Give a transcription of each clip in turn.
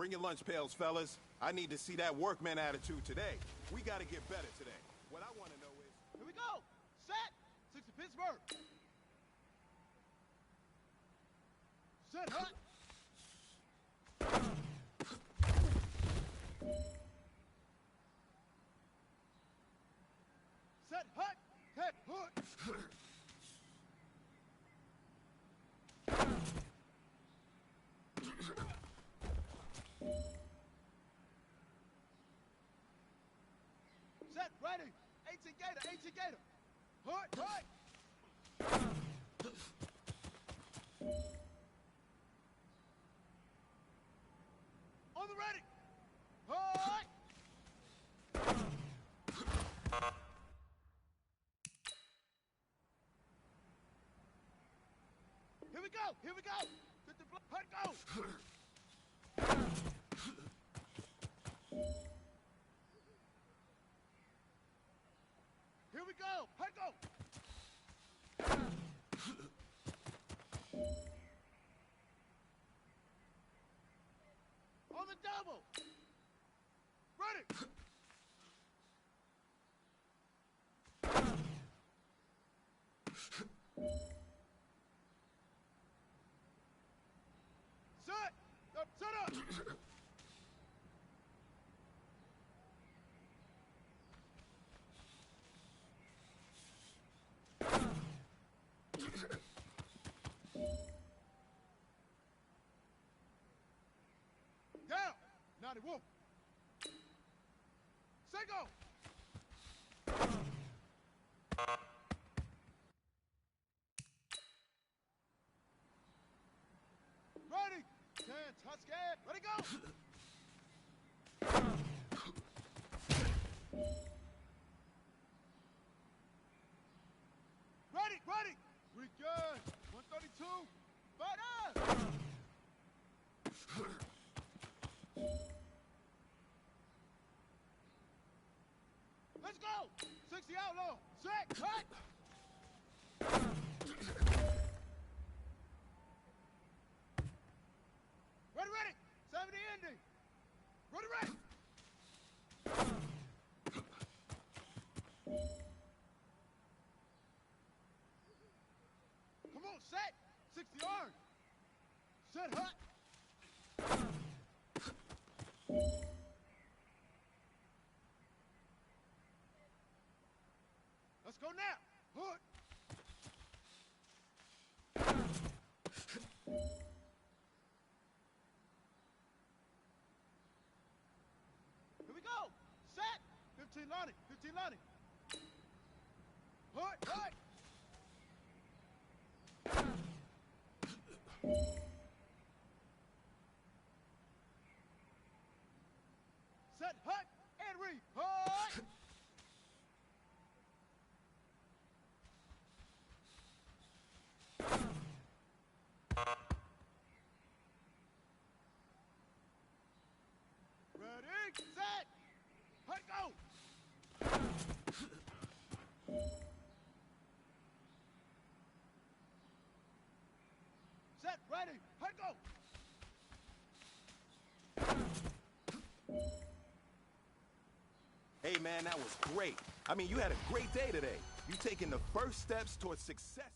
Bring your lunch pails, fellas. I need to see that workman attitude today. We gotta get better today. What I want to know is... Here we go! Set! 60 Pittsburgh! Set, hut! Set, hut! Head, hood! Set, ready! 18 Gator, 18 Gator! Hood, hood! On the ready! Hood! Here we go! Here we go! Get the blood! Hut, go! Here we go! Hut, go! On the double! Ready! Set! Up, set up! Down! 91! Say go! Ready! 10, touch scared. Ready, go! Ready, ready! We good! 132! Butter! Let's go! 60 outlaw! Set! Cut! Ready, ready! 70 ending! Ready, ready! Come on, set! 60 orange! Set hut! Let's go now! Hood! Here we go! Set! 15 Lonnie! 15 Lonnie! Hood! Hood! Set! Hut! And re! Hood! Ready, set, hut, go! Set, ready, hut, go! Hey, man, that was great. I mean, you had a great day today. You taking the first steps towards success.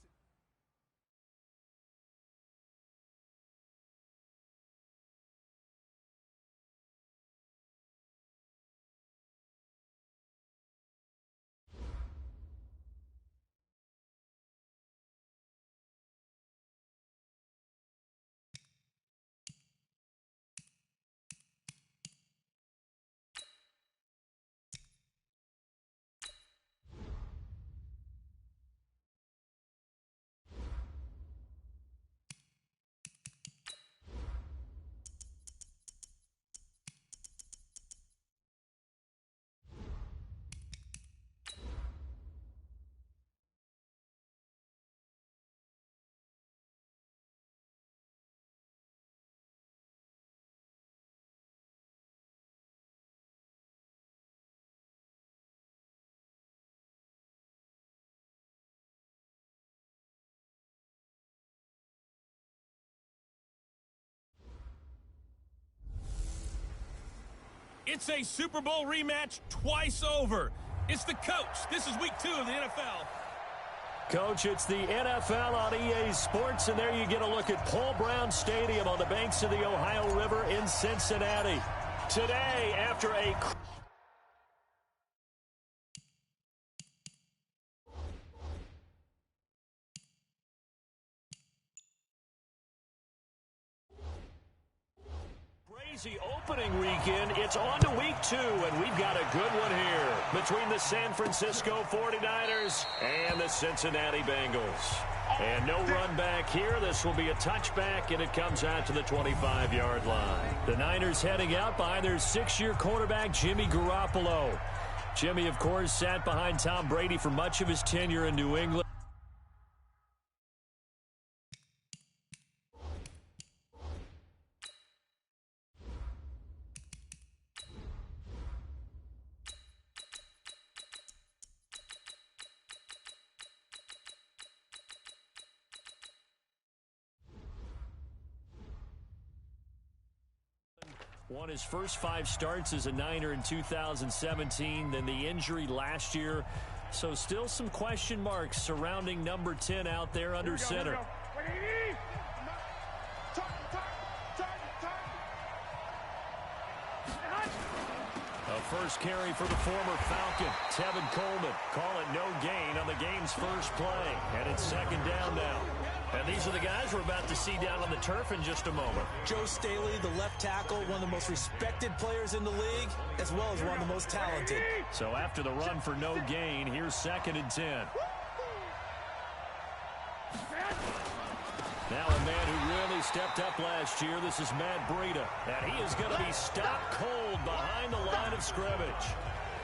It's a Super Bowl rematch twice over. It's the coach. This is week 2 of the NFL. Coach, it's the NFL on EA Sports, and there you get a look at Paul Brown Stadium on the banks of the Ohio River in Cincinnati. Today, after a crazy opening weekend, it's on to week 2, and we've got a good one here between the San Francisco 49ers and the Cincinnati Bengals. And no run back here. This will be a touchback, and it comes out to the 25-yard line. The Niners heading out by their 6-year quarterback, Jimmy Garoppolo. Jimmy, of course, sat behind Tom Brady for much of his tenure in New England. Won his first 5 starts as a Niner in 2017, then the injury last year. So still some question marks surrounding number 10 out there under center. A first carry for the former Falcon, Tevin Coleman. Call it no gain on the game's first play. And it's 2nd down now. And these are the guys we're about to see down on the turf in just a moment. Joe Staley, the left tackle, one of the most respected players in the league, as well as one of the most talented. So after the run for no gain, here's 2nd and 10. Now a man who really stepped up last year. This is Matt Breida. And he is going to be stopped cold behind the line of scrimmage.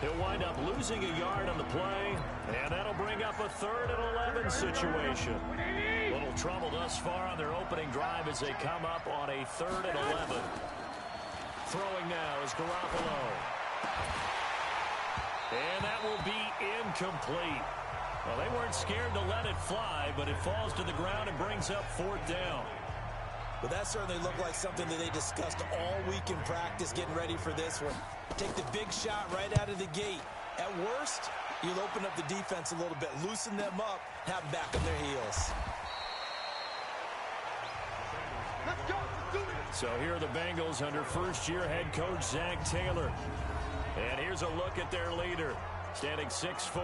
He'll wind up losing a yard on the play, and that'll bring up a 3rd and 11 situation. Little trouble thus far on their opening drive as they come up on a 3rd and 11. Throwing now is Garoppolo. And that will be incomplete. Well, they weren't scared to let it fly, but it falls to the ground and brings up 4th down. Well, that certainly looked like something that they discussed all week in practice, getting ready for this one. Take the big shot right out of the gate. At worst, you'll open up the defense a little bit, loosen them up, have them back on their heels. Let's go. Let's do it. So here are the Bengals under first-year head coach Zach Taylor. And here's a look at their leader, standing 6'4".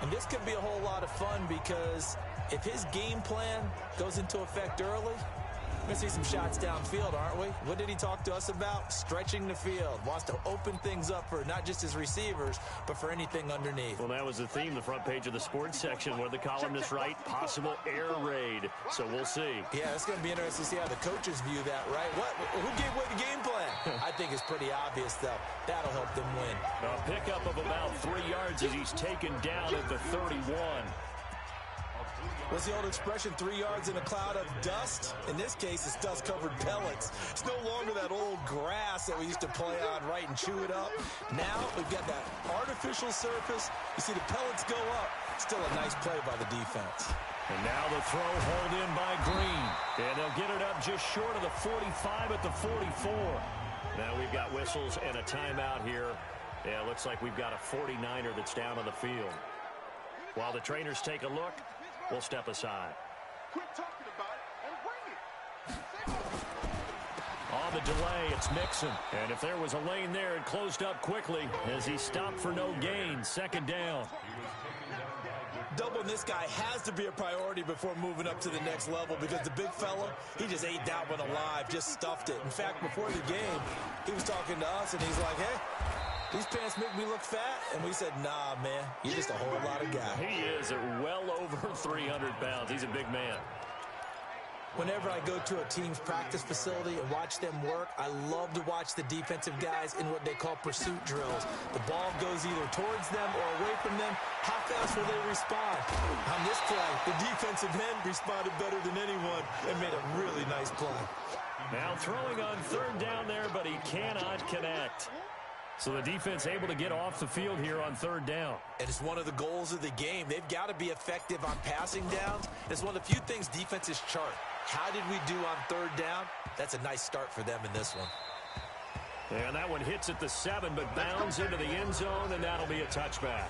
And this could be a whole lot of fun because if his game plan goes into effect early, we're going to see some shots downfield, aren't we? What did he talk to us about? Stretching the field. Wants to open things up for not just his receivers, but for anything underneath. Well, that was the theme, the front page of the sports section, where the columnists write possible air raid. So we'll see. Yeah, it's going to be interesting to see how the coaches view that, right? Who gave away the game plan? I think it's pretty obvious, though. That'll help them win. A pickup of about 3 yards as he's taken down at the 31. What's the old expression, 3 yards in a cloud of dust? In this case, it's dust-covered pellets. It's no longer that old grass that we used to play on, right, and chew it up. Now we've got that artificial surface. You see the pellets go up. Still a nice play by the defense. And now the throw hauled in by Green. And they'll get it up just short of the 45 at the 44. Now we've got whistles and a timeout here. Yeah, it looks like we've got a 49er that's down on the field. While the trainers take a look, we'll step aside. Quit talking about it and bring it. On the delay, it's Mixon. And if there was a lane there, it closed up quickly as he stopped for no gain. 2nd down. Doubling this guy has to be a priority before moving up to the next level because the big fella, he just ate that one alive, just stuffed it. In fact, before the game, he was talking to us, and he's like, hey, these pants make me look fat. And we said, nah, man, you're just a whole lot of guy. He is well over 300 pounds. He's a big man. Whenever I go to a team's practice facility and watch them work, I love to watch the defensive guys in what they call pursuit drills. The ball goes either towards them or away from them. How fast will they respond? On this play, the defensive end responded better than anyone and made a really nice play. Now throwing on 3rd down there, but he cannot connect. So the defense able to get off the field here on 3rd down. And it's one of the goals of the game. They've got to be effective on passing downs. It's one of the few things defenses chart. How did we do on 3rd down? That's a nice start for them in this one. And that one hits at the 7, but bounds into the end zone, and that'll be a touchback.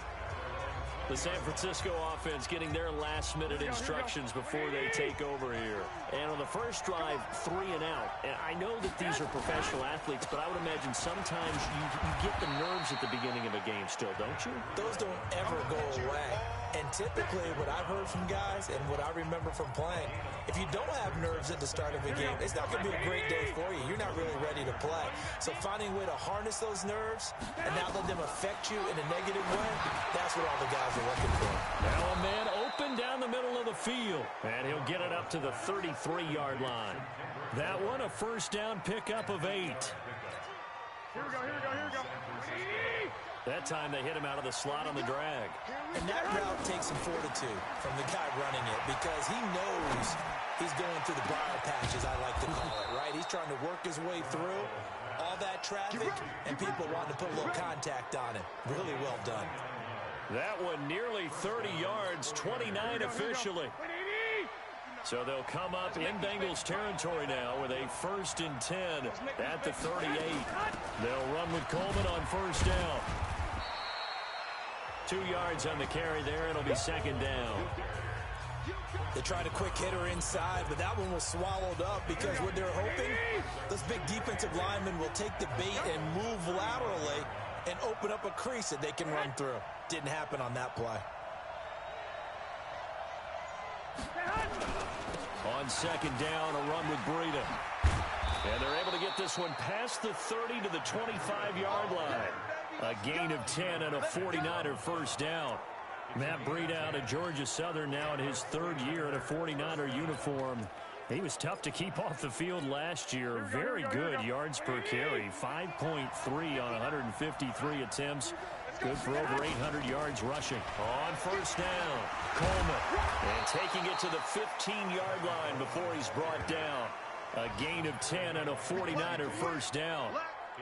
The San Francisco offense getting their last-minute instructions before they take over here. And on the first drive, 3 and out. And I know that these are professional athletes, but I would imagine sometimes you get the nerves at the beginning of a game still, don't you? Those don't ever go away. And typically, what I've heard from guys and what I remember from playing, if you don't have nerves at the start of a game, it's not going to be a great day for you. You're not really ready to play. So finding a way to harness those nerves and not let them affect you in a negative way, that's what all the guys are looking for. Now a man open down the middle of the field, and he'll get it up to the 33-yard line. That one, a first down pickup of 8. Here we go. That time they hit him out of the slot on the drag. And that route takes some fortitude from the guy running it because he knows he's going through the briar patch, as I like to call it, right? He's trying to work his way through all that traffic and people wanting to put a little contact on him. Really well done. That one nearly 30 yards, 29 officially. So they'll come up in Bengals territory now with a 1st and 10 at the 38. They'll run with Coleman on first down. 2 yards on the carry there. It'll be 2nd down. They tried a quick hitter inside, but that one was swallowed up because what they're hoping, those big defensive linemen will take the bait and move laterally and open up a crease that they can run through. Didn't happen on that play. On 2nd down, a run with Breida. And they're able to get this one past the 30 to the 25-yard line. A gain of 10 and a 49er first down. Matt Breida out of Georgia Southern now in his 3rd year in a 49er uniform. He was tough to keep off the field last year. Very good yards per carry. 5.3 on 153 attempts. Good for over 800 yards rushing. On first down, Coleman. And taking it to the 15-yard line before he's brought down. A gain of 10 and a 49er first down.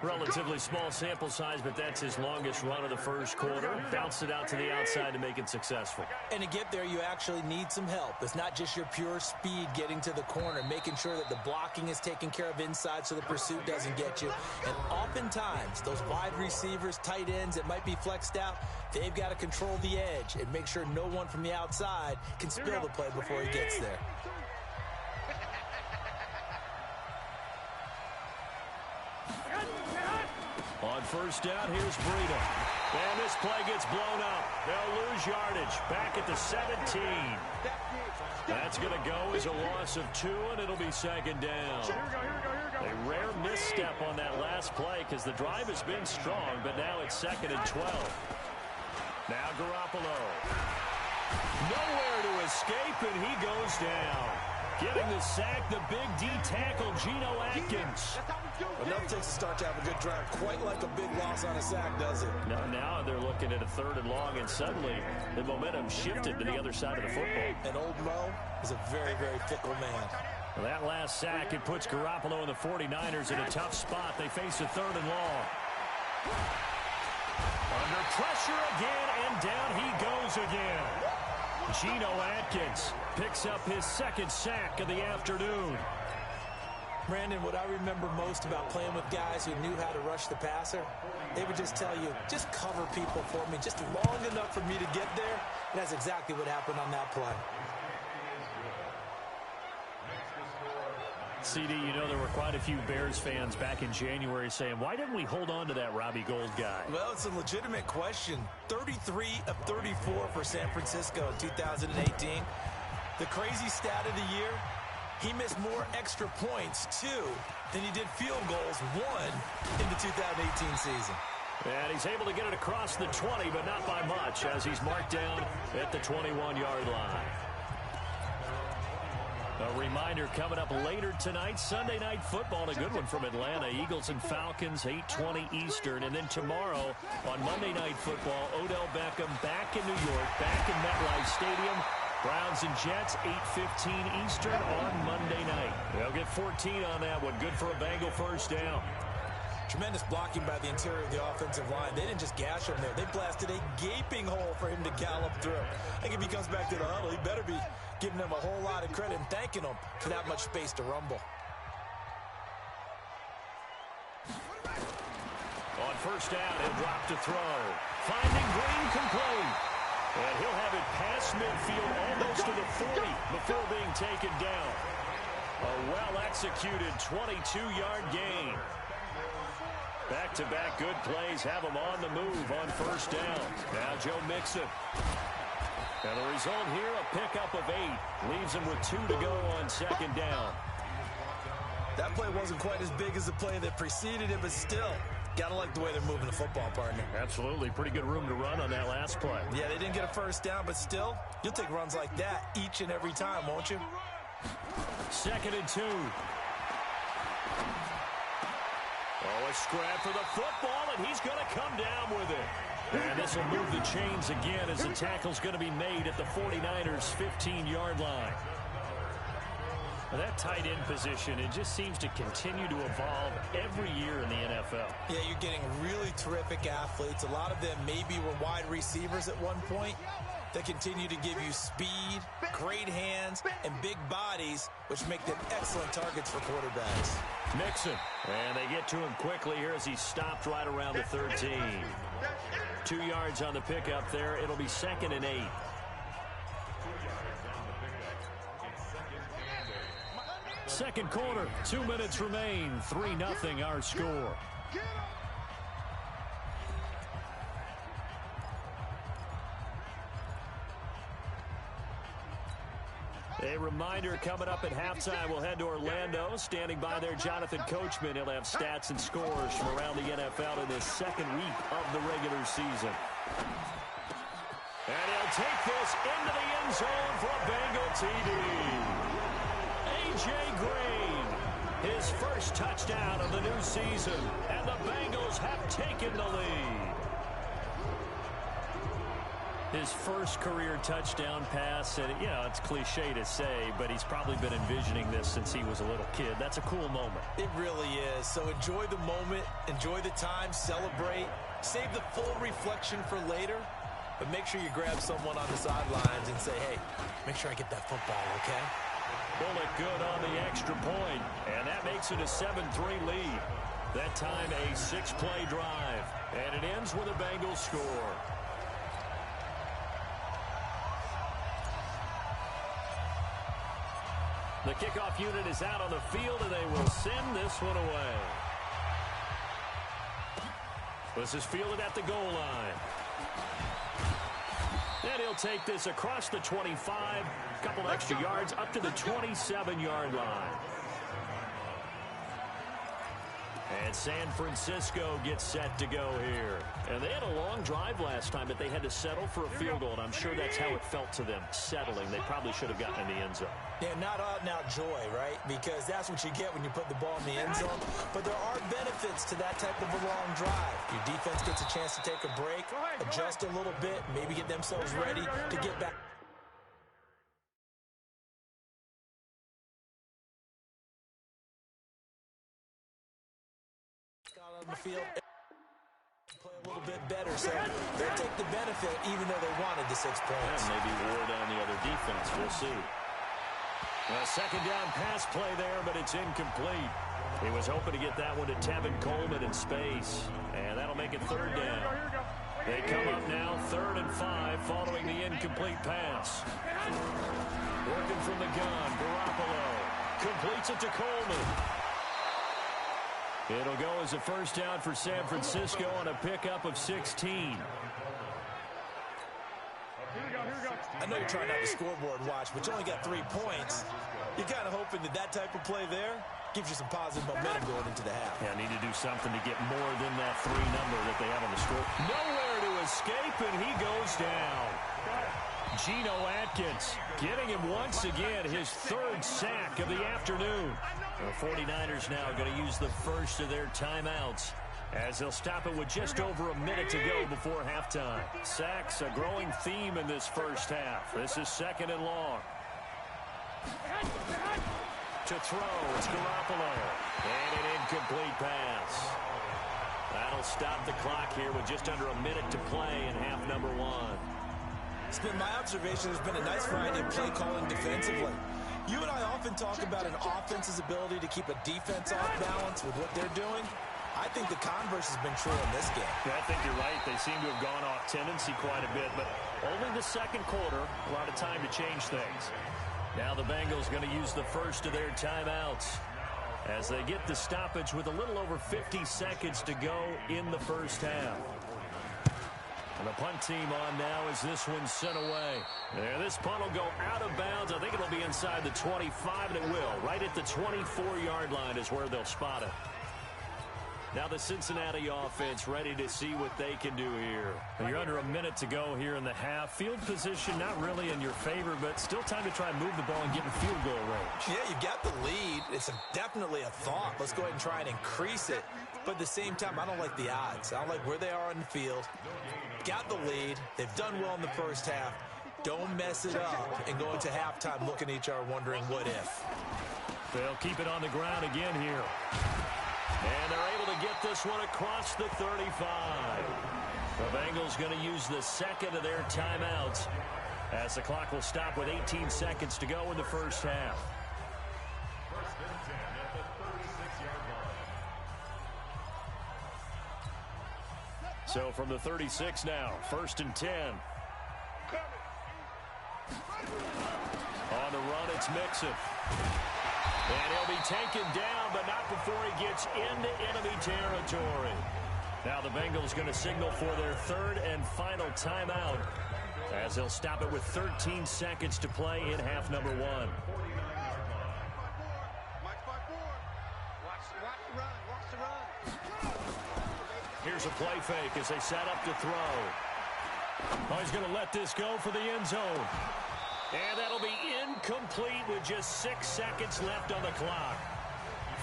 Relatively small sample size, but that's his longest run of the first quarter. Bounced it out to the outside to make it successful. And to get there, you actually need some help. It's not just your pure speed getting to the corner, making sure that the blocking is taken care of inside so the pursuit doesn't get you. And oftentimes, those wide receivers, tight ends that might be flexed out, they've got to control the edge and make sure no one from the outside can spill the play before he gets there. On first down, here's Breida. And this play gets blown up. They'll lose yardage. Back at the 17. That's going to go as a loss of 2, and it'll be 2nd down. A rare misstep on that last play because the drive has been strong, but now it's 2nd and 12. Now Garoppolo. Nowhere to escape, and he goes down. Getting the sack, the big D tackle, Geno Atkins. Enough takes to start to have a good drive. Quite like a big loss on a sack, does it? Now they're looking at a 3rd and long, and suddenly the momentum shifted to the other side of the football. And old Mo is a very, very fickle man. Well, that last sack, it puts Garoppolo and the 49ers in a tough spot. They face a 3rd and long. Under pressure again, and down he goes again. Geno Atkins picks up his 2nd sack of the afternoon. Brandon, what I remember most about playing with guys who knew how to rush the passer, they would just tell you, just cover people for me, just long enough for me to get there. And that's exactly what happened on that play. CD, you know there were quite a few Bears fans back in January saying, why didn't we hold on to that Robbie Gould guy? Well, it's a legitimate question. 33 of 34 for San Francisco in 2018. The crazy stat of the year, he missed more extra points, 2, than he did field goals, 1, in the 2018 season. And he's able to get it across the 20, but not by much, as he's marked down at the 21-yard line. A reminder coming up later tonight, Sunday Night Football, a good one from Atlanta. Eagles and Falcons, 8:20 Eastern. And then tomorrow on Monday Night Football, Odell Beckham back in New York, back in MetLife Stadium. Browns and Jets, 8:15 Eastern on Monday night. They'll get 14 on that one. Good for a Bengal first down. Tremendous blocking by the interior of the offensive line. They didn't just gash him there. They blasted a gaping hole for him to gallop through. I think if he comes back to the huddle, he better be giving them a whole lot of credit and thanking them for that much space to rumble. first down. He'll drop to throw. Finding Green complete. And he'll have it past midfield almost to the 40 before being taken down. A well-executed 22-yard gain. Back-to-back good plays have him on the move on first down. Now Joe Mixon. And the result here, a pickup of 8. Leaves him with 2 to go on second down. That play wasn't quite as big as the play that preceded it, but still, gotta like the way they're moving the football, partner. Absolutely. Pretty good room to run on that last play. Yeah, they didn't get a first down, but still, you'll take runs like that each and every time, won't you? 2nd and 2. Oh, a scrap for the football, and he's going to come down with it. And this will move the chains again as the tackle's going to be made at the 49ers' 15-yard line. Well, that tight end position, it just seems to continue to evolve every year in the NFL. Yeah, you're getting really terrific athletes. A lot of them maybe were wide receivers at one point. They continue to give you speed, great hands, and big bodies, which make them excellent targets for quarterbacks. Mixon, and they get to him quickly here as he's stopped right around the 13. 2 yards on the pickup there. It'll be 2nd and 8. Second quarter, 2 minutes remain. 3-0 our score. A reminder, coming up at halftime, we'll head to Orlando. Standing by there, Jonathan Coachman. He'll have stats and scores from around the NFL in this second week of the regular season. And he'll take this into the end zone for a Bengal TD. A.J. Green, his first touchdown of the new season, and the Bengals have taken the lead. His first career touchdown pass, and, you know, it's cliche to say, but he's probably been envisioning this since he was a little kid. That's a cool moment. It really is. So enjoy the moment, enjoy the time, celebrate, save the full reflection for later, but make sure you grab someone on the sidelines and say, hey, make sure I get that football, okay? Bullet good on the extra point, and that makes it a 7-3 lead. That time a 6-play drive, and it ends with a Bengals score. The kickoff unit is out on the field, and they will send this one away. This is fielded at the goal line. And he'll take this across the 25, a couple extra yards up to the 27-yard line. And San Francisco gets set to go here. And they had a long drive last time, but they had to settle for a field goal, and I'm sure that's how it felt to them, settling. They probably should have gotten in the end zone. Yeah, not out-and-out joy, right? Because that's what you get when you put the ball in the end zone. But there are benefits to that type of a long drive. Your defense gets a chance to take a break, adjust a little bit, maybe get themselves ready to get back. On the field, play a little bit better, so they'll take the benefit even though they wanted the 6 points. And maybe wore down the other defense. We'll see. A second down pass play there, but it's incomplete. He was hoping to get that one to Tevin Coleman in space, and that'll make it 3rd down. They come up now 3rd and 5 following the incomplete pass. Working from the gun, Garoppolo completes it to Coleman. It'll go as a first down for San Francisco on a pickup of 16. I know you're trying not to scoreboard watch, but you only got 3 points. You're kind of hoping that that type of play there gives you some positive momentum going into the half. Yeah, need to do something to get more than that 3 number that they have on the score. Nowhere to escape, and he goes down. Geno Atkins getting him once again, his 3rd sack of the afternoon. The 49ers now going to use the first of their timeouts as they'll stop it with just over a minute to go before halftime. Sacks, a growing theme in this first half. This is 2nd and long. To throw, it's Garoppolo. And an incomplete pass. That'll stop the clock here with just under a minute to play in half number 1. It's been my observation there's been a nice variety of play calling defensively. You and I often talk about an offense's ability to keep a defense off balance with what they're doing. I think the converse has been true in this game. Yeah, I think you're right. They seem to have gone off tendency quite a bit, but only the second quarter, a lot of time to change things. Now the Bengals going to use the first of their timeouts as they get the stoppage with a little over 50 seconds to go in the first half. And the punt team on now as this one's sent away. And this punt will go out of bounds. I think it'll be inside the 25, and it will. Right at the 24-yard line is where they'll spot it. Now the Cincinnati offense ready to see what they can do here. You're under a minute to go here in the half. Field position not really in your favor, but still time to try and move the ball and get in field goal range. Yeah, you've got the lead. It's definitely a thought. Let's go ahead and try and increase it. But at the same time, I don't like the odds. I don't like where they are on the field. Got the lead. They've done well in the first half. Don't mess it up and go into halftime looking at each other wondering what if. They'll keep it on the ground again here. And they're able to get this one across the 35. The Bengals going to use the second of their timeouts as the clock will stop with 18 seconds to go in the first half. So from the 36 now, 1st and 10. On the run, it's Mixon. And he'll be taken down, but not before he gets into enemy territory. Now the Bengals going to signal for their third and final timeout as they'll stop it with 13 seconds to play in half number one. Here's a play fake as they set up to throw. Oh, he's going to let this go for the end zone. And that'll be incomplete with just 6 seconds left on the clock.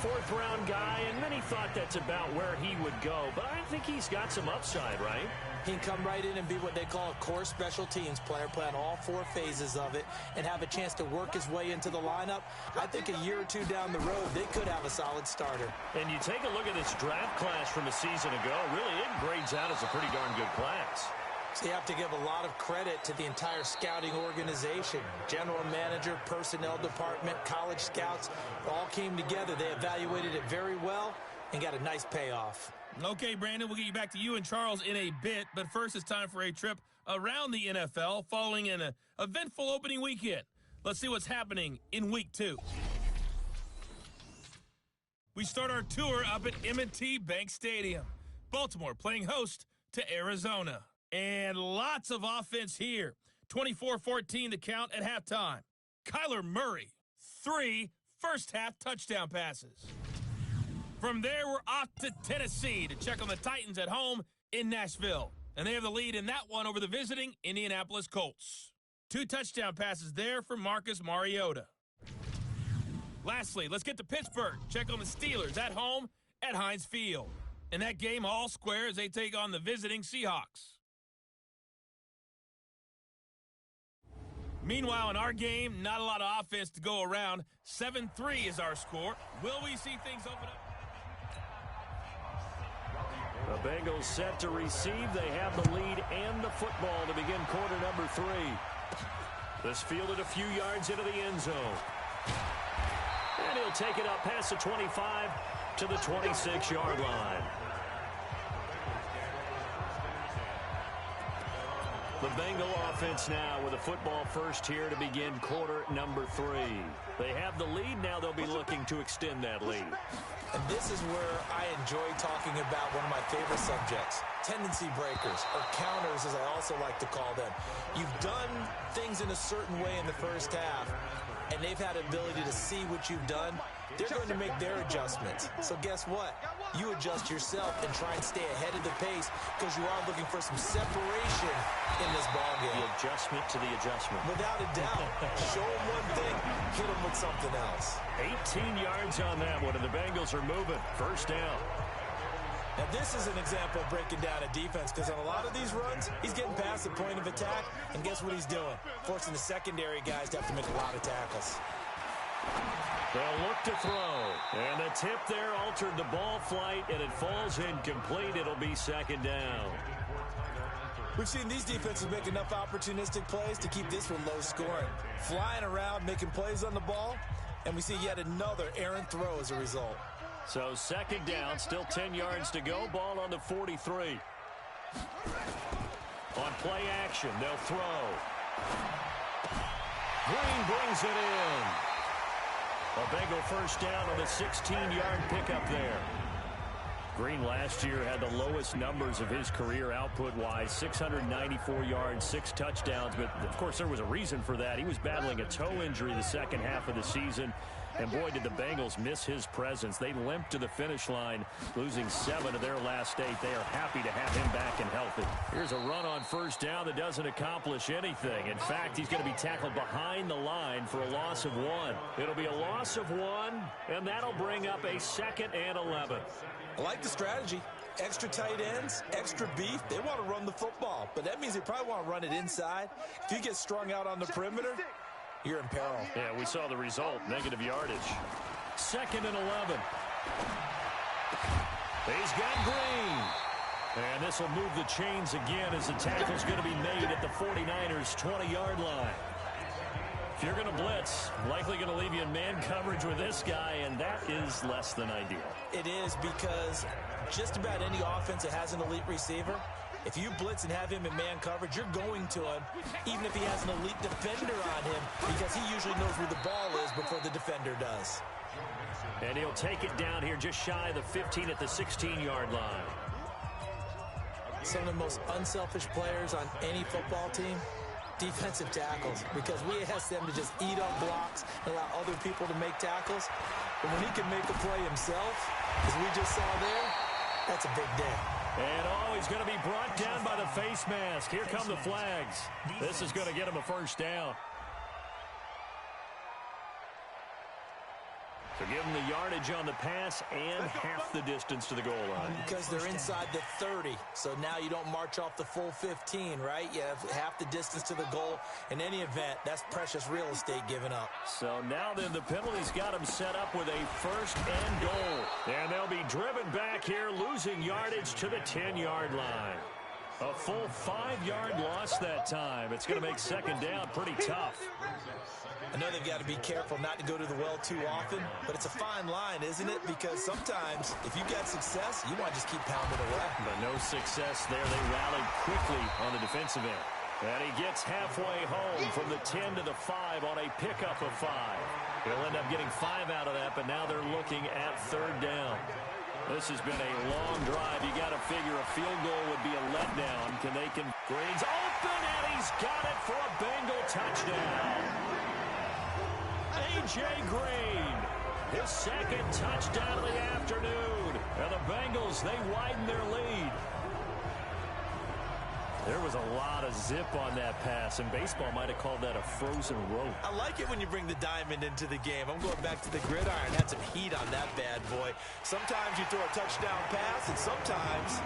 Fourth-round guy, and many thought that's about where he would go. But I think he's got some upside, right? He can come right in and be what they call a core special teams player, play on all 4 phases of it, and have a chance to work his way into the lineup. I think a year or two down the road, they could have a solid starter. And you take a look at this draft class from a season ago, really it grades out as a pretty darn good class. So you have to give a lot of credit to the entire scouting organization. General manager, personnel department, college scouts all came together. They evaluated it very well and got a nice payoff. Okay, Brandon, we'll get you back to you and Charles in a bit. But first, it's time for a trip around the NFL following an eventful opening weekend. Let's see what's happening in Week 2. We start our tour up at M&T Bank Stadium. Baltimore playing host to Arizona. And lots of offense here. 24-14 the count at halftime. Kyler Murray, 3 first-half touchdown passes. From there, we're off to Tennessee to check on the Titans at home in Nashville. And they have the lead in that one over the visiting Indianapolis Colts. 2 touchdown passes there for Marcus Mariota. Lastly, let's get to Pittsburgh. Check on the Steelers at home at Heinz Field. In that game, all square as they take on the visiting Seahawks. Meanwhile, in our game, not a lot of offense to go around. 7-3 is our score. Will we see things open up? The Bengals set to receive. They have the lead and the football to begin quarter number 3. This fielded a few yards into the end zone. And he'll take it up past the 25 to the 26-yard line. The Bengal offense now with a football first here to begin quarter number 3. They have the lead. Now they'll be looking to extend that lead. And this is where I enjoy talking about one of my favorite subjects, tendency breakers, or counters as I also like to call them. You've done things in a certain way in the first half, and they've had an ability to see what you've done. They're going to make their adjustments. So guess what? You adjust yourself and try and stay ahead of the pace because you are looking for some separation in this ballgame. The adjustment to the adjustment. Without a doubt. Show them one thing, hit them with something else. 18 yards on that one, and the Bengals are moving. First down. Now, this is an example of breaking down a defense because on a lot of these runs, he's getting past the point of attack, and guess what he's doing? Forcing the secondary guys to have to make a lot of tackles. They'll look to throw. And the tip there altered the ball flight, and it falls incomplete. It'll be second down. We've seen these defenses make enough opportunistic plays to keep this one low scoring. Flying around, making plays on the ball, and we see yet another errant throw as a result. So second down, still 10 yards to go. Ball on the 43. On play action, they'll throw. Green brings it in. A Bengal first down on the 16-yard pickup there. Green last year had the lowest numbers of his career output-wise, 694 yards, 6 touchdowns. But, of course, there was a reason for that. He was battling a toe injury the second half of the season. And, boy, did the Bengals miss his presence. They limped to the finish line, losing 7 of their last 8. They are happy to have him back and healthy. Here's a run on first down that doesn't accomplish anything. In fact, he's going to be tackled behind the line for a loss of 1. It'll be a loss of 1, and that'll bring up a 2nd and 11. I like the strategy. Extra tight ends, extra beef. They want to run the football, but that means they probably want to run it inside. If you get strung out on the perimeter, you're in peril. Yeah, we saw the result, negative yardage. 2nd and 11. He's got Green. And this will move the chains again as the tackle's going to be made at the 49ers' 20-yard line. If you're going to blitz, likely going to leave you in man coverage with this guy, and that is less than ideal. It is, because just about any offense that has an elite receiver, if you blitz and have him in man coverage, you're going to him, even if he has an elite defender on him, because he usually knows where the ball is before the defender does. And he'll take it down here just shy of the 15 at the 16-yard line. Some of the most unselfish players on any football team, defensive tackles, because we ask them to just eat up blocks and allow other people to make tackles. But when he can make a play himself, as we just saw there, that's a big day. And he's going to be brought down by the face mask. Here come the flags. This is going to get him a first down. So give them the yardage on the pass and half the distance to the goal line. Because they're inside the 30, so now you don't march off the full 15, right? You have half the distance to the goal. In any event, that's precious real estate given up. So now then the penalty's got them set up with a 1st and goal. And they'll be driven back here, losing yardage to the 10-yard line. A full 5-yard loss that time. It's going to make second down pretty tough. I know they've got to be careful not to go to the well too often, but it's a fine line, isn't it? Because sometimes, if you've got success, you want to just keep pounding away. But no success there. They rallied quickly on the defensive end. And he gets halfway home from the 10 to the 5 on a pickup of 5. He'll end up getting 5 out of that, but now they're looking at 3rd down. This has been a long drive. You got to figure a field goal would be a letdown. Green's open, and he's got it for a Bengal touchdown. A.J. Green, his 2nd touchdown of the afternoon. And the Bengals, they widen their lead. There was a lot of zip on that pass, and baseball might have called that a frozen rope. I like it when you bring the diamond into the game. I'm going back to the gridiron. Had some heat on that bad boy. Sometimes you throw a touchdown pass, and sometimes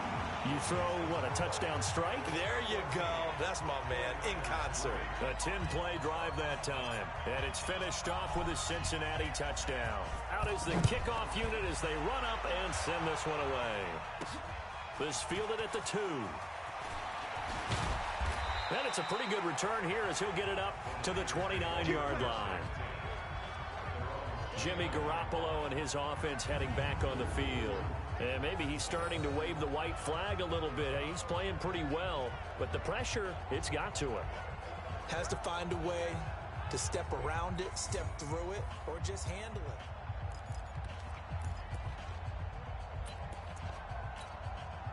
you throw, what, a touchdown strike? There you go. That's my man, in concert. A 10-play drive that time. And it's finished off with a Cincinnati touchdown. Out is the kickoff unit as they run up and send this one away. This fielded at the 2. And it's a pretty good return here as he'll get it up to the 29-yard line. Jimmy Garoppolo and his offense heading back on the field. And maybe he's starting to wave the white flag a little bit. He's playing pretty well, but the pressure, it's got to him. Has to find a way to step around it, step through it, or just handle it.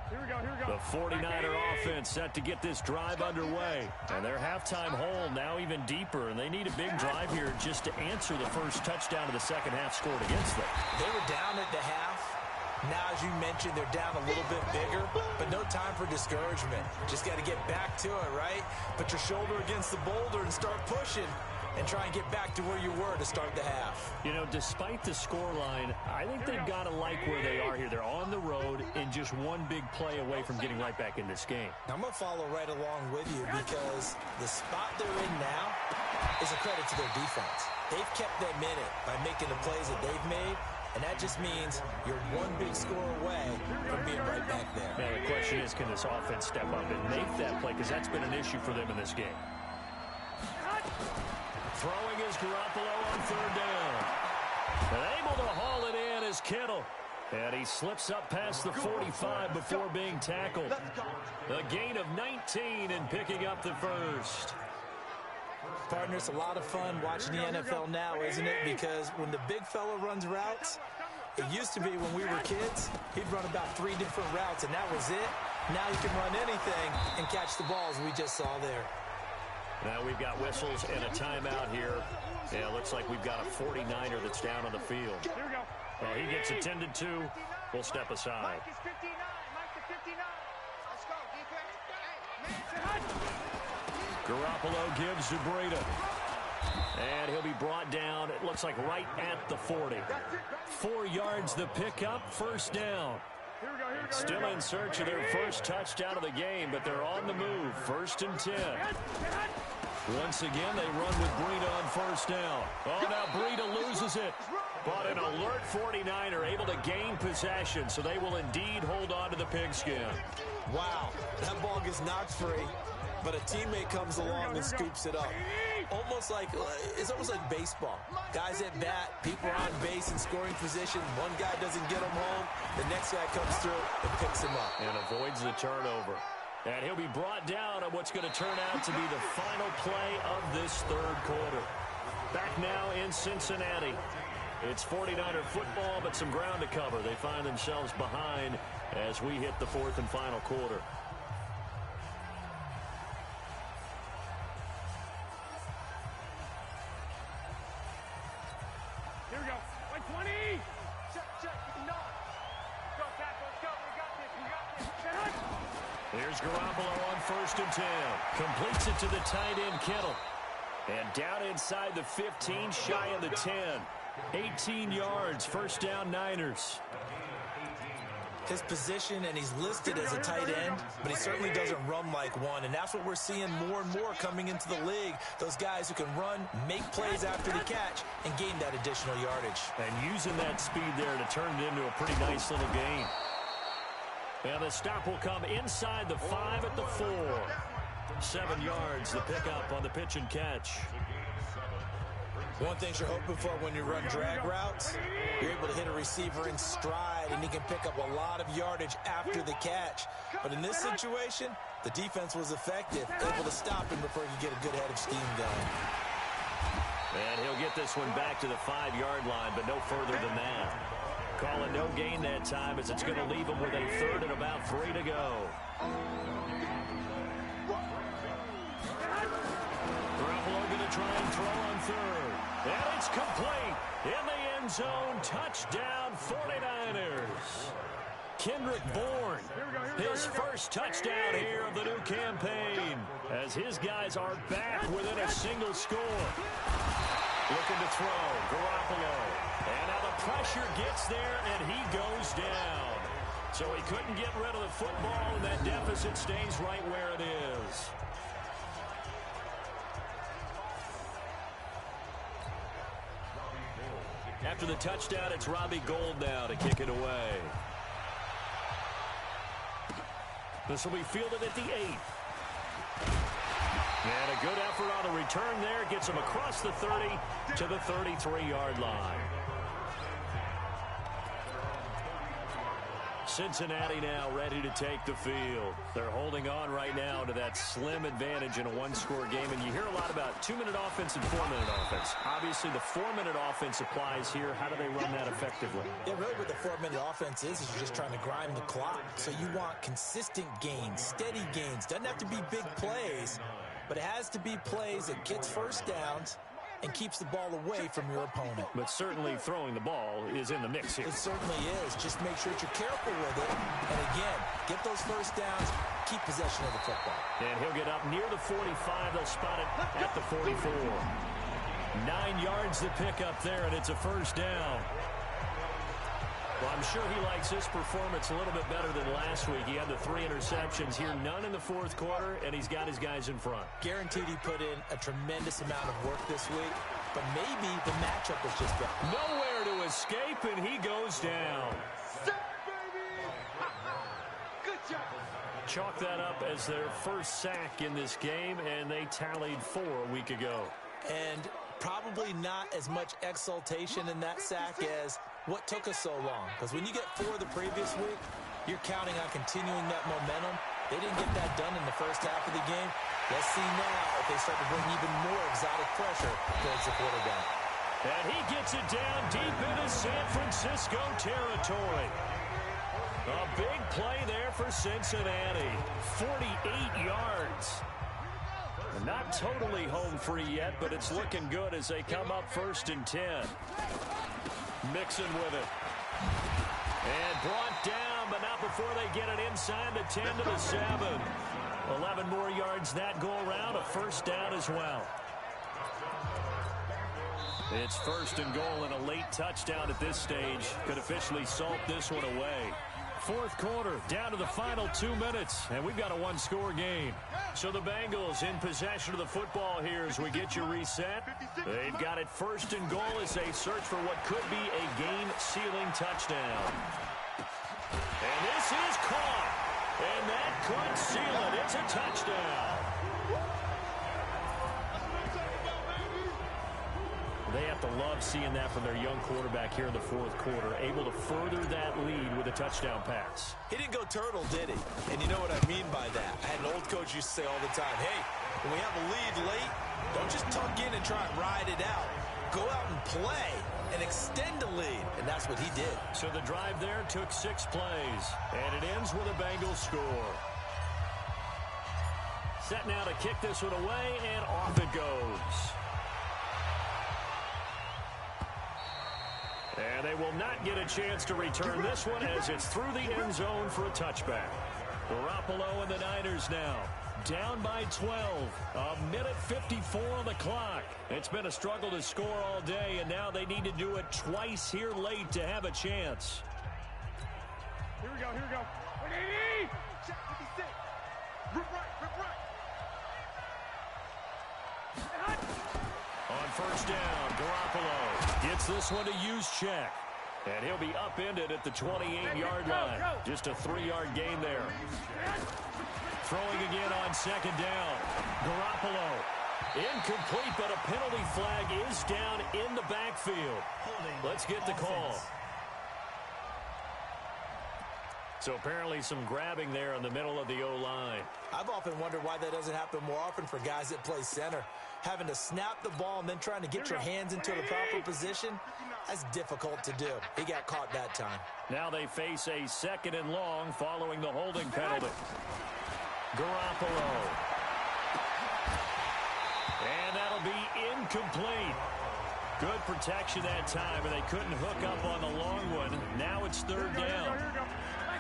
Here we go. The 49er offense set to get this drive underway. And their halftime hole now even deeper. And they need a big drive here just to answer the first touchdown of the second half scored against them. They were down at the half. Now, as you mentioned, they're down a little bit bigger, but no time for discouragement. Just got to get back to it, right? Put your shoulder against the boulder and start pushing. And try and get back to where you were to start the half. You know, despite the scoreline, I think they've got to like where they are here. They're on the road and just one big play away from getting right back in this game. I'm going to follow right along with you because the spot they're in now is a credit to their defense. They've kept them in it by making the plays that they've made, and that just means you're one big score away from being right back there. Now, the question is, can this offense step up and make that play? Because that's been an issue for them in this game. Throwing is Garoppolo on 3rd down. And able to haul it in is Kittle. And he slips up past the 45 before being tackled. A gain of 19 and picking up the first. Partner, it's a lot of fun watching the NFL now, isn't it? Because when the big fella runs routes, it used to be when we were kids, he'd run about 3 different routes, and that was it. Now he can run anything and catch the balls we just saw there. Now we've got whistles and a timeout here. Yeah, looks like we've got a 49er that's down on the field. Here we go. Well, he gets attended to. We'll step aside. Mike is 59. Mike to 59. Let's go, defense. Garoppolo gives to Breida. And he'll be brought down, it looks like right at the 40. 4 yards the pickup, first down. Here we go, here we go. Still in search of their first touchdown of the game, but they're on the move. 1st and 10. Once again, they run with Breida on first down. Oh, now Breida loses it. But an alert 49er able to gain possession, so they will indeed hold on to the pigskin. Wow, that ball gets knocked free, but a teammate comes along and scoops it up. It's almost like baseball. Guys at bat, people are on base in scoring position. One guy doesn't get him home. The next guy comes through and picks him up. And avoids the turnover. And he'll be brought down on what's going to turn out to be the final play of this third quarter. Back now in Cincinnati. It's 49er football, but some ground to cover. They find themselves behind as we hit the 4th and final quarter. Here we go. Like 20. Check. Go, Tack. Let's go. We got this. Here's Garoppolo on 1st and 10. Completes it to the tight end, Kittle. And down inside the 15, shy of the 10. 18 yards, first down Niners. His position, and he's listed as a tight end, but he certainly doesn't run like one, and that's what we're seeing more and more coming into the league. Those guys who can run, make plays after the catch, and gain that additional yardage. And using that speed there to turn it into a pretty nice little gain. And the stop will come inside the 5 at the 4. 7 yards, the pickup on the pitch and catch. One thing you're hoping for when you run drag routes, you're able to hit a receiver in stride, and he can pick up a lot of yardage after the catch. But in this situation, the defense was effective, able to stop him before he could get a good head of steam going. And he'll get this one back to the 5-yard line, but no further than that. Calling no gain that time as it's going to leave him with a 3rd and about 3 to go. Garoppolo going to try and throw on 3rd. And it's complete. In the end zone, touchdown 49ers. Kendrick Bourne, his first touchdown here of the new campaign, as his guys are back within a single score. Looking to throw, Garoppolo. And now the pressure gets there, and he goes down. So he couldn't get rid of the football, and that deficit stays right where it is. After the touchdown, it's Robbie Gould now to kick it away. This will be fielded at the 8. And a good effort on the return there. Gets him across the 30 to the 33-yard line. Cincinnati now ready to take the field. They're holding on right now to that slim advantage in a one-score game. And you hear a lot about 2-minute offense and 4-minute offense. Obviously, the 4-minute offense applies here. How do they run that effectively? Yeah, really what the 4-minute offense is you're just trying to grind the clock. So you want consistent gains, steady gains. Doesn't have to be big plays, but it has to be plays that gets first downs and keeps the ball away from your opponent. But certainly throwing the ball is in the mix here. It certainly is. Just make sure that you're careful with it. And again, get those first downs, keep possession of the football. And he'll get up near the 45. They'll spot it at the 44. 9 yards to pick up there, and it's a first down. Well, I'm sure he likes his performance a little bit better than last week. He had the 3 interceptions here, none in the fourth quarter, and he's got his guys in front. Guaranteed he put in a tremendous amount of work this week, but maybe the matchup was just better. Nowhere to escape, and he goes down. Good job. Chalk that up as their first sack in this game, and they tallied 4 a week ago. And probably not as much exultation in that sack as what took us so long. Because when you get 4 the previous week, you're counting on continuing that momentum. They didn't get that done in the first half of the game. Let's see now if they start to bring even more exotic pressure towards the quarterback. And he gets it down deep into San Francisco territory. A big play there for Cincinnati. 48 yards. Not totally home free yet, but it's looking good as they come up 1st and 10. Mixon with it. And brought down, but not before they get it inside the 10 to the 7. 11 more yards that go around, a 1st down as well. It's 1st and goal, and a late touchdown at this stage could officially salt this one away. 4th quarter, down to the final 2 minutes, and we've got a 1-score game. So the Bengals in possession of the football here as we get you reset. They've got it 1st and goal as they search for what could be a game-sealing touchdown. And this is caught, and that could seal it. It's a touchdown. They have to love seeing that from their young quarterback here in the 4th quarter, able to further that lead with a touchdown pass. He didn't go turtle, did he? And you know what I mean by that. I had an old coach used to say all the time, hey, when we have a lead late, don't just tuck in and try and ride it out. Go out and play and extend the lead. And that's what he did. So the drive there took 6 plays, and it ends with a Bengals score. Set now to kick this one away, and off it goes. And they will not get a chance to return this one as it's through the end zone for a touchback. Garoppolo and the Niners now down by 12. A minute 54 on the clock. It's been a struggle to score all day, and now they need to do it twice here late to have a chance. Here we go, here we go. 180! Check 56. Rip right. On 1st down, Garoppolo gets this one to use check. And he'll be upended at the 28-yard line. Just a 3-yard gain there. Throwing again on 2nd down. Garoppolo. Incomplete, but a penalty flag is down in the backfield. Let's get the call. So apparently some grabbing there in the middle of the O-line. I've often wondered why that doesn't happen more often for guys that play center. Having to snap the ball and then trying to get your hands into the proper position, that's difficult to do. He got caught that time. Now they face a 2nd and long following the holding penalty. Garoppolo. And that'll be incomplete. Good protection that time, and they couldn't hook up on the long one. Now it's 3rd down.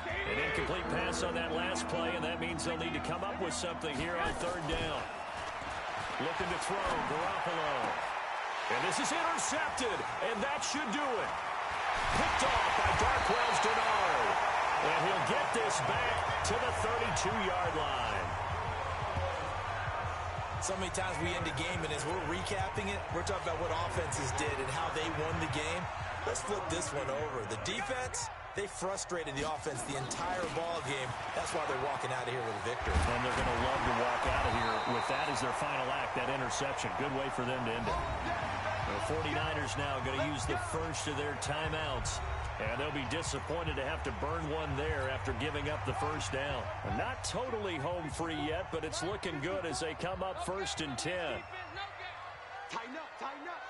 An incomplete pass on that last play, and that means they'll need to come up with something here on 3rd down. Looking to throw, Garoppolo. And this is intercepted, and that should do it. Picked off by Darquel's Denard. And he'll get this back to the 32-yard line. So many times we end the game, and as we're recapping it, we're talking about what offenses did and how they won the game. Let's flip this one over. The defense, they frustrated the offense the entire ball game. That's why they're walking out of here with a victory. And they're going to love to walk out of here with that as their final act, that interception. Good way for them to end it. The 49ers now going to use the first of their timeouts. And they'll be disappointed to have to burn one there after giving up the 1st down. Not totally home free yet, but it's looking good as they come up 1st and 10. Tighten up, tighten up.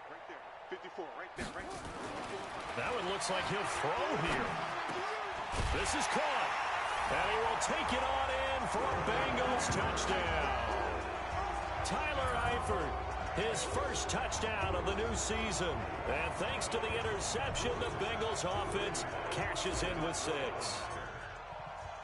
Right there, 54, right there, right there. That one looks like he'll throw here. This is caught. And he will take it on in for a Bengals touchdown. Tyler Eifert, his first touchdown of the new season. And thanks to the interception, the Bengals offense cashes in with 6.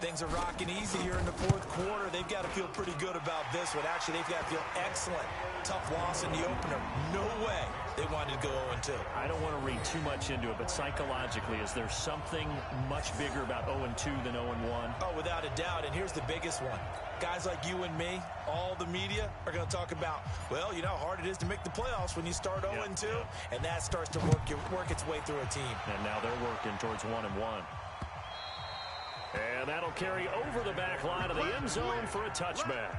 Things are rocking easy here in the 4th quarter. They've got to feel pretty good about this one. Actually, they've got to feel excellent. Tough loss in the opener. No way they wanted to go 0-2. I don't want to read too much into it, but psychologically, is there something much bigger about 0-2 than 0-1? Oh, without a doubt, and here's the biggest one. Guys like you and me, all the media, are going to talk about, well, you know how hard it is to make the playoffs when you start 0-2, and that starts to work its way through a team. And now they're working towards 1-1. And that'll carry over the back line of the end zone for a touchback.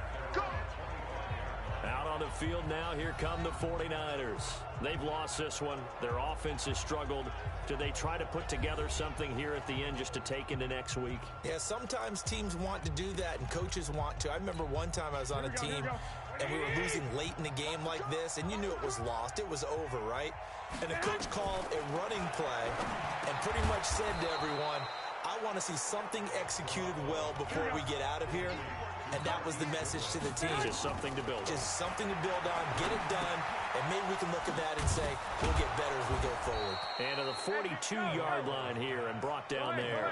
Out on the field now, here come the 49ers. They've lost this one. Their offense has struggled. Do they try to put together something here at the end just to take into next week? Yeah, sometimes teams want to do that and coaches want to. I remember one time I was on a team and we were losing late in a game like this, and you knew it was lost. It was over, right? And the coach called a running play and pretty much said to everyone, I want to see something executed well before we get out of here. And that was the message to the team. Just something to build on. Just something to build on, get it done, and maybe we can look at that and say, we'll get better as we go forward. And to the 42-yard line here and brought down there.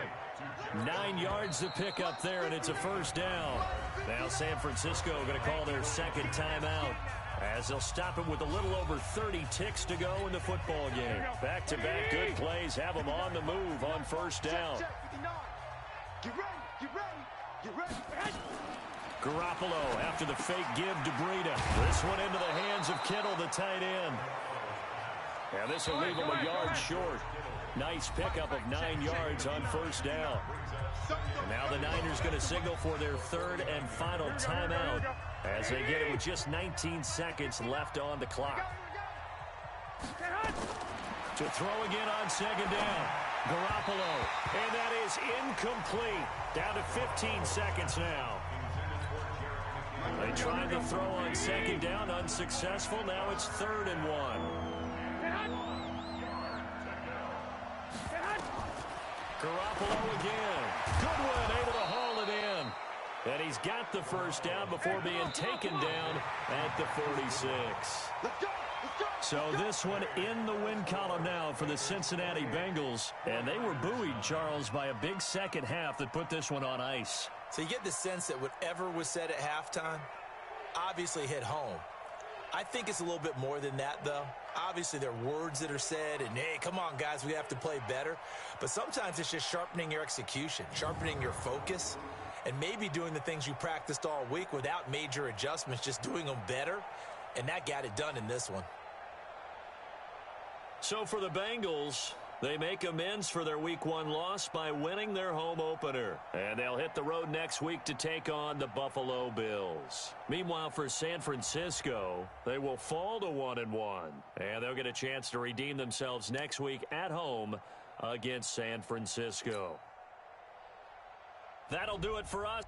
9 yards to pick up there, and it's a first down. Now San Francisco going to call their second timeout as they'll stop it with a little over 30 ticks to go in the football game. Back-to-back good plays have them on the move on first down. Get ready. Garoppolo after the fake give to Breida. This one into the hands of Kittle, the tight end. And this will leave him a yard short. Nice pickup of 9 yards on first down. And now the Niners going to signal for their third and final timeout as they get it with just 19 seconds left on the clock. To throw again on second down. Garoppolo. And that is incomplete. Down to 15 seconds now. They tried to throw on second down, unsuccessful. Now it's 3rd and 1. Garoppolo again. Goodwin able to haul it in. And he's got the first down before being taken down at the 46. So this one in the win column now for the Cincinnati Bengals. And they were buoyed, Charles, by a big second half that put this one on ice. So you get the sense that whatever was said at halftime obviously hit home. I think it's a little bit more than that, though. Obviously, there are words that are said, and, hey, come on, guys, we have to play better. But sometimes it's just sharpening your execution, sharpening your focus, and maybe doing the things you practiced all week without major adjustments, just doing them better. And that got it done in this one. So for the Bengals, they make amends for their Week 1 loss by winning their home opener. And they'll hit the road next week to take on the Buffalo Bills. Meanwhile, for San Francisco, they will fall to 1-1. And they'll get a chance to redeem themselves next week at home against San Francisco. That'll do it for us.